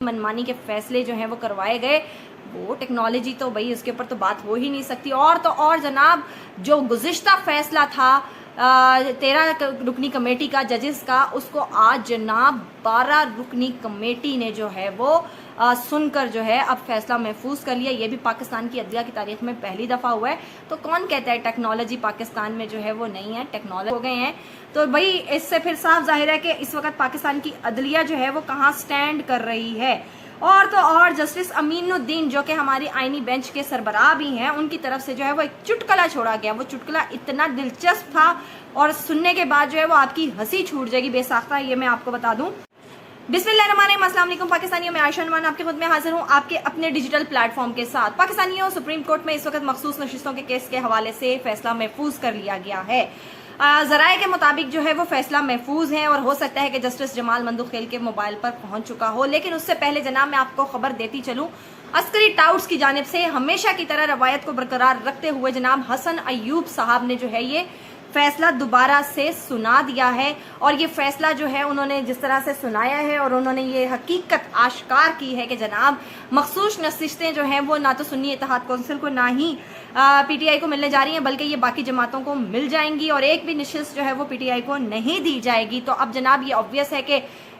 मनमानी के फैसले जो हैं वो करवाए गए, वो टेक्नोलॉजी तो भाई उसके ऊपर तो बात हो ही नहीं सकती। और तो और जनाब, जो गुज़िश्ता फैसला था 13 रुकनी कमेटी का जजेस का, उसको आज जनाब 12 रुकनी कमेटी ने जो है वो सुनकर जो है अब फैसला महफूज कर लिया। ये भी पाकिस्तान की अदलिया की तारीख में पहली दफ़ा हुआ है। तो कौन कहता है टेक्नोलॉजी पाकिस्तान में जो है वो नहीं है, टेक्नोलॉजी हो गए हैं। तो भाई इससे फिर साफ जाहिर है कि इस वक्त पाकिस्तान की अदलिया जो है वो कहाँ स्टैंड कर रही है। और तो और जस्टिस अमीनुद्दीन जो कि हमारी आईनी बेंच के सरबराह भी हैं, उनकी तरफ से जो है वो एक चुटकुला छोड़ा गया। वो चुटकुला इतना दिलचस्प था और सुनने के बाद जो है वो आपकी हंसी छूट जाएगी बेसाख्ता, ये मैं आपको बता दूं। बिस्मिल्लाहिर्रहमानिर्रहीम, अस्सलाम वालेकुम पाकिस्तानियों, मैं आयशा नुमान आपके खुद में हाजिर हूँ आपके अपने डिजिटल प्लेटफॉर्म के साथ। पाकिस्तानियों, सुप्रीम कोर्ट में इस वक्त मखसूस नशिस्तों के केस के हवाले से फैसला महफूज कर लिया गया है। जराए के मुताबिक जो है वो फैसला महफूज है और हो सकता है कि जस्टिस जमाल मंदुखेल के मोबाइल पर पहुंच चुका हो। लेकिन उससे पहले जनाब मैं आपको खबर देती चलूं, अस्करी टाउट्स की जानिब से हमेशा की तरह रवायत को बरकरार रखते हुए जनाब हसन अयूब साहब ने जो है ये फैसला दोबारा से सुना दिया है। और ये फैसला जो है उन्होंने जिस तरह से सुनाया है और उन्होंने ये हकीकत आश्कार की है कि जनाब मखसूस नशिस्तें जो हैं वो ना तो सुन्नी इत्तेहाद कौंसिल को ना ही पीटीआई को मिलने जा रही हैं, बल्कि ये बाकी जमातों को मिल जाएंगी और एक भी नशिस्त जो है वो पीटीआई को नहीं दी जाएगी। तो अब जनाब ये ऑब्वियस है कि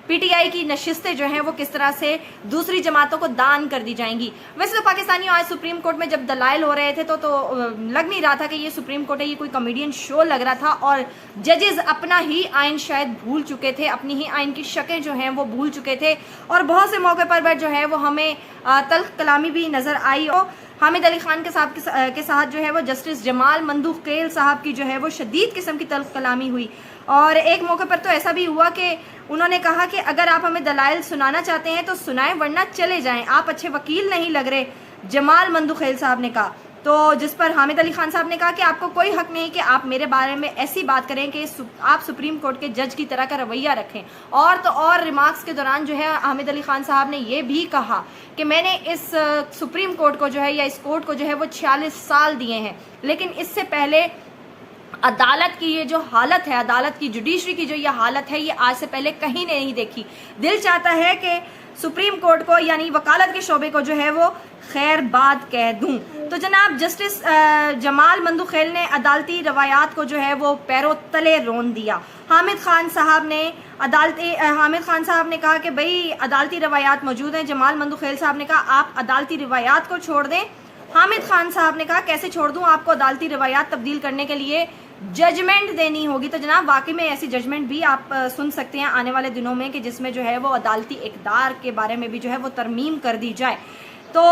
पीटीआई की नशिस्तें जो हैं वो किस तरह से दूसरी जमातों को दान कर दी जाएंगी। वैसे तो पाकिस्तानियों, आज सुप्रीम कोर्ट में जब दलाइल हो रहे थे तो लग नहीं रहा था कि ये सुप्रीम कोर्ट है, ये कोई कॉमेडियन शो लग रहा था। और जजेस अपना ही आइन शायद भूल चुके थे, अपनी ही आइन की शकें जो हैं वो भूल चुके थे। और बहुत से मौके पर जो है वो हमें तल्ख कलामी भी नजर आई। और हामिद अली खान के साथ जो है वो जस्टिस जमाल मंदुखेल साहब की जो है वो शदीद किस्म की तल्ख कलामी हुई। और एक मौके पर तो ऐसा भी हुआ कि उन्होंने कहा कि अगर आप हमें दलाइल सुनाना चाहते हैं तो सुनाएं, वरना चले जाएं, आप अच्छे वकील नहीं लग रहे, जमाल मंदुखेल साहब ने कहा। तो जिस पर हामिद अली खान साहब ने कहा कि आपको कोई हक नहीं कि आप मेरे बारे में ऐसी बात करें कि आप सुप्रीम कोर्ट के जज की तरह का रवैया रखें। और तो और रिमार्क्स के दौरान जो है हामिद अली खान साहब ने यह भी कहा कि मैंने इस सुप्रीम कोर्ट को जो है या इस कोर्ट को जो है वो 46 साल दिए हैं, लेकिन इससे पहले अदालत की ये जो हालत है, अदालत की जुडिशरी की जो ये हालत है, ये आज से पहले कहीं ने नहीं देखी। दिल चाहता है कि सुप्रीम कोर्ट को यानी वकालत के शोबे को जो है वो खैर बाद कह दूं। तो जनाब जस्टिस जमाल मंदुखेल ने अदालती रवायात को जो है वो पैरों तले रोन दिया। हामिद खान साहब ने कहा कि भाई अदालती रवायात मौजूद हैं। जमाल मंदुखेल साहब ने कहा आप अदालती रवायात को छोड़ दें। हामिद खान साहब ने कहा कैसे छोड़ दूं, आपको अदालती रवायात तब्दील करने के लिए जजमेंट देनी होगी। तो जनाब वाकई में ऐसी जजमेंट भी आप सुन सकते हैं आने वाले दिनों में कि जिसमें जो है वो अदालती इक़दार के बारे में भी जो है वो तरमीम कर दी जाए। तो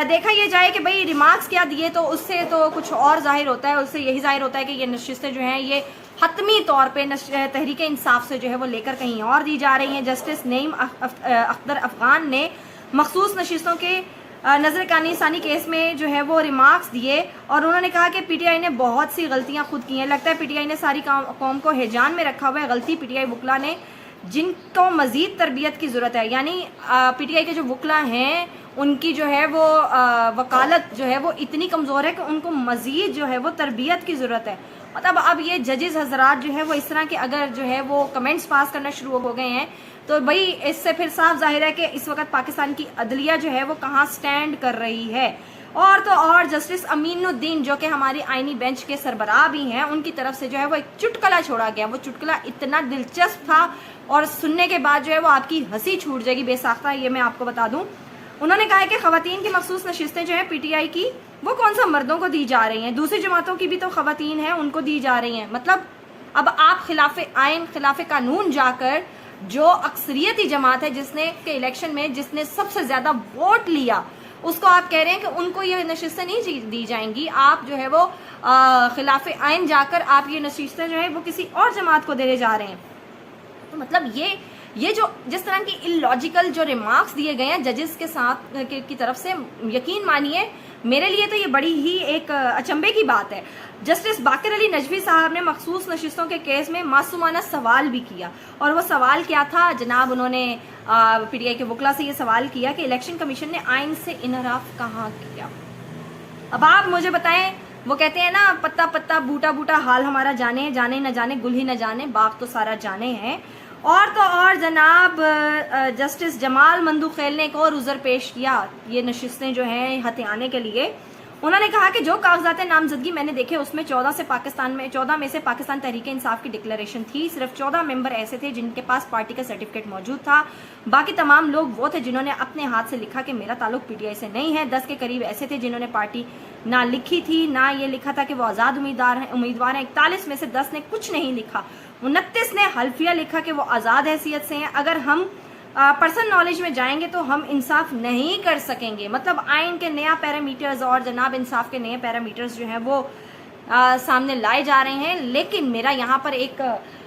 देखा यह जाए कि भाई रिमार्क्स क्या दिए, तो उससे तो कुछ और जाहिर होता है, उससे यही जाहिर होता है कि ये नशिस्तें जो हैं ये हतमी तौर पे तहरीक इंसाफ से जो है वो लेकर कहीं और दी जा रही हैं। जस्टिस नईम अख्तर अफगान ने मखसूस नशिस्तों के नजर कानी केस में जो है वो रिमार्क्स दिए और उन्होंने कहा कि पीटीआई ने बहुत सी गलतियां खुद की हैं। लगता है पीटीआई ने सारी कौम को हिजान में रखा हुआ है। गलती पीटीआई वकला ने, जिनको मजीद तरबियत की ज़रूरत है, यानी पीटीआई के जो वकला हैं उनकी जो है वो वकालत जो है वो इतनी कमज़ोर है कि उनको मजीद जो है वो तरबियत की ज़रूरत है। मतलब अब ये जजेस हजरात जो है वो इस तरह के अगर जो है वो कमेंट्स पास करना शुरू हो गए हैं, तो भाई इससे फिर साफ जाहिर है कि इस वक्त पाकिस्तान की अदलिया जो है वो कहाँ स्टैंड कर रही है। और तो और जस्टिस अमीनुद्दीन जो कि हमारी आईनी बेंच के सरबराह भी हैं, उनकी तरफ से जो है वो एक चुटकुला छोड़ा गया। वो चुटकुला इतना दिलचस्प था और सुनने के बाद जो है वो आपकी हंसी छूट जाएगी बेसाख्ता, ये मैं आपको बता दूं। उन्होंने कहा है कि खवातीन की मखसूस नशिस्तें जो है पीटीआई की, वो कौन सा मर्दों को दी जा रही हैं, दूसरी जमातों की भी तो खवातीन हैं, उनको दी जा रही हैं। मतलब अब आप खिलाफ आइन, खिलाफ कानून जाकर जो अक्सरियती जमात है जिसने के इलेक्शन में जिसने सबसे ज्यादा वोट लिया, उसको आप कह रहे हैं कि उनको ये नशिस्तें नहीं दी जाएंगी। आप जो है वो खिलाफ आइन जाकर आप ये नशिस्तें जो है वो किसी और जमात को देने जा रहे हैं। तो मतलब ये जो जिस तरह की इलॉजिकल जो रिमार्क्स दिए गए हैं जजेस के साथ की तरफ से, यकीन मानिए मेरे लिए तो ये बड़ी ही एक अचंभे की बात है। जस्टिस बाकर अली नजवी साहब ने मखसूस नशिस्तों के केस में मासूमाना सवाल भी किया। और वो सवाल क्या था जनाब, उन्होंने पीटीआई के वकला से ये सवाल किया कि इलेक्शन कमीशन ने आइन से इनहराफ कहाँ किया। अब आप मुझे बताएं, वो कहते हैं ना पत्ता पत्ता बूटा बूटा हाल हमारा जाने, जाने न जाने गुल ही न जाने बाग तो सारा जाने हैं। और तो और जनाब जस्टिस जमाल मंदूखेल ने एक और उज़र पेश किया ये नशिस्तें जो हैं हथियाने के लिए। उन्होंने कहा कि जो कागजात नामजदगी मैंने देखे उसमें 14 में से पाकिस्तान तहरीक इंसाफ की डिक्लेरेशन थी। सिर्फ 14 मेंबर ऐसे थे जिनके पास पार्टी का सर्टिफिकेट मौजूद था। बाकी तमाम लोग वो थे जिन्होंने अपने हाथ से लिखा कि मेरा ताल्लुक पीटीआई से नहीं है। 10 के करीब ऐसे थे जिन्होंने पार्टी ना लिखी थी, ना ये लिखा था कि वो आज़ाद उम्मीदवार हैं। 41 में से 10 ने कुछ नहीं लिखा। 29 ने हल्फिया लिखा कि वो आज़ाद हैसियत से हैं। अगर हम पर्सन नॉलेज में जाएंगे तो हम इंसाफ नहीं कर सकेंगे। मतलब आइन के नया पैरामीटर्स और जनाब इंसाफ के नए पैरामीटर्स जो हैं वो सामने लाए जा रहे हैं। लेकिन मेरा यहाँ पर एक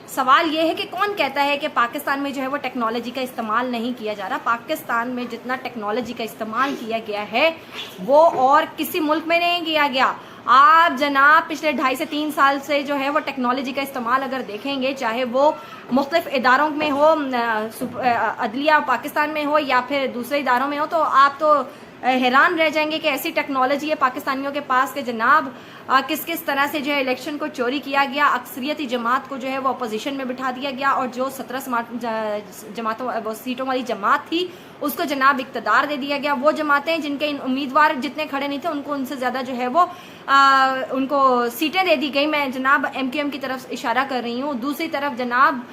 सवाल ये है कि कौन कहता है कि पाकिस्तान में जो है वो टेक्नोलॉजी का इस्तेमाल नहीं किया जा रहा। पाकिस्तान में जितना टेक्नोलॉजी का इस्तेमाल किया गया है वो और किसी मुल्क में नहीं किया गया। आप जनाब पिछले 2.5 से 3 साल से जो है वो टेक्नोलॉजी का इस्तेमाल अगर देखेंगे, चाहे वो मुख्तलिफ इदारों में हो, अदलिया पाकिस्तान में हो या फिर दूसरे इदारों में हो, तो आप तो हैरान रह जाएंगे कि ऐसी टेक्नोलॉजी है पाकिस्तानियों के पास कि जनाब किस किस तरह से जो है इलेक्शन को चोरी किया गया। अक्सरियती जमात को जो है वो अपोजिशन में बिठा दिया गया और जो 17 जमातों सीटों वाली जमात थी उसको जनाब इक़्तिदार दे दिया गया। वो जमातें जिनके उम्मीदवार जितने खड़े नहीं थे उनको उनसे ज़्यादा जो है वो उनको सीटें दे दी गई। मैं जनाब MQM की तरफ इशारा कर रही हूँ। दूसरी तरफ जनाब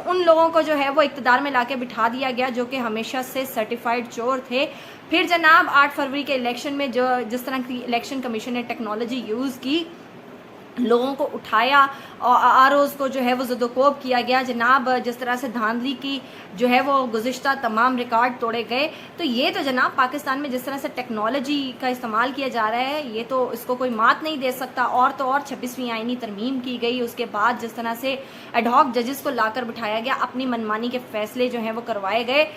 उन लोगों को जो है वो इक़्तिदार में लाके बिठा दिया गया जो कि हमेशा से सर्टिफाइड चोर थे। फिर जनाब 8 फरवरी के इलेक्शन में जो जिस तरह की इलेक्शन कमीशन ने टेक्नोलॉजी यूज़ की, लोगों को उठाया और आरओज़ को जो है वो ज़दोकोब किया गया। जनाब जिस तरह से धांधली की जो है वो गुज़िश्ता तमाम रिकॉर्ड तोड़े गए। तो ये तो जनाब पाकिस्तान में जिस तरह से टेक्नोलॉजी का इस्तेमाल किया जा रहा है ये तो इसको कोई मात नहीं दे सकता। और तो और 26वीं आईनी तरमीम की गई, उसके बाद जिस तरह से एडहॉक जजेस को लाकर बिठाया गया, अपनी मनमानी के फैसले जो हैं वो करवाए गए,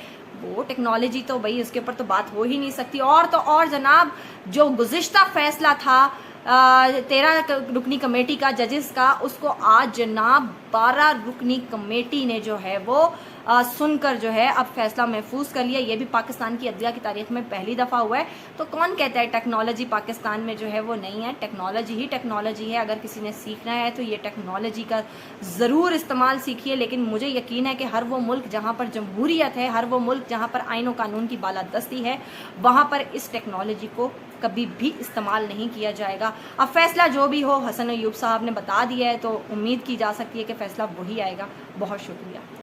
वो टेक्नोलॉजी तो भाई उसके ऊपर तो बात हो ही नहीं सकती। और तो और जनाब जो गुज़िश्ता फैसला था 13 रुकनी कमेटी का जजेस का, उसको आज जनाब 12 रुकनी कमेटी ने जो है वो सुनकर जो है अब फैसला महफूज कर लिया। ये भी पाकिस्तान की अदलिया की तारीख में पहली दफ़ा हुआ है। तो कौन कहता है टेक्नोलॉजी पाकिस्तान में जो है वो नहीं है। टेक्नोलॉजी ही टेक्नोलॉजी है। अगर किसी ने सीखना है तो ये टेक्नोलॉजी का ज़रूर इस्तेमाल सीखिए। लेकिन मुझे यकीन है कि हर वो मुल्क जहाँ पर जमहूरियत है, हर वो मुल्क जहाँ पर आइन और कानून की बालादस्ती है, वहाँ पर इस टेक्नोलॉजी को कभी भी इस्तेमाल नहीं किया जाएगा। अब फैसला जो भी हो हसन अय्यूब साहब ने बता दिया है तो उम्मीद की जा सकती है कि फैसला वही आएगा। बहुत शुक्रिया।